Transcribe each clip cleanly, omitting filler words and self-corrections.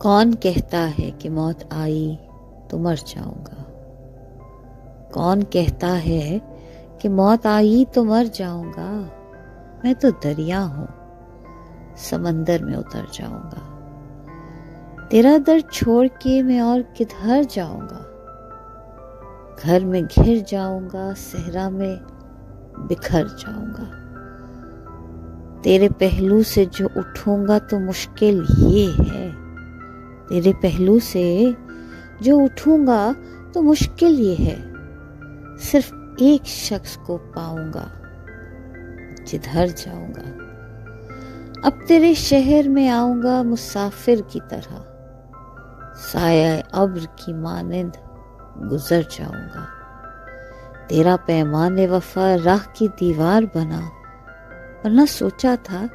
کون کہتا ہے کہ موت آئی تو مر جاؤں گا؟ کون کہتا ہے کہ موت آئی تو مر جاؤں گا؟ میں تو دریا ہوں، سمندر میں اتر جاؤں گا۔ تیرا درد چھوڑ کے میں اور کدھر جاؤں گا؟ گھر میں گھر جاؤں گا، صحرا میں بکھر جاؤں گا۔ تیرے پہلو سے جو اٹھوں گا تو مشکل یہ ہے، تیرے پہلو سے جو اٹھوں گا تو مشکل یہ ہے، صرف ایک شخص کو پاؤں گا جدھر جاؤں گا۔ اب تیرے شہر میں آؤں گا مسافر کی طرح، سایہ ابر کی مانند گزر جاؤں گا۔ تیرا پیمان وفا راہ کی دیوار بنا، ورنہ سوچا تھا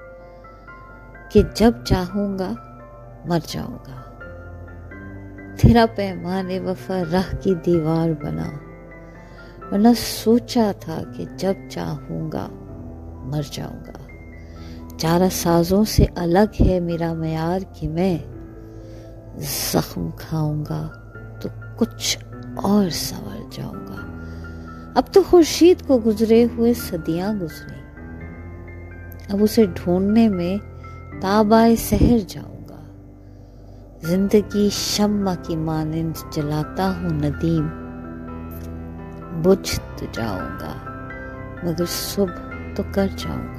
کہ جب چاہوں گا مر جاؤں گا۔ تیرا پیمان وفا راہ کی دیوار بنا، ورنہ سوچا تھا کہ جب چاہوں گا مر جاؤں گا۔ چارہ سازوں سے الگ ہے میرا معیار کہ میں زخم کھاؤں گا تو کچھ اور سنور جاؤں گا۔ اب تو خورشید کو گزرے ہوئے صدیاں گزری، اب اسے ڈھونڈنے میں تابائے سحر جاؤں گا۔ زندگی شمع کی مانند جلاتا ہوں ندیم، بجھ تو جاؤں گا مگر صبح تو کر جاؤں گا۔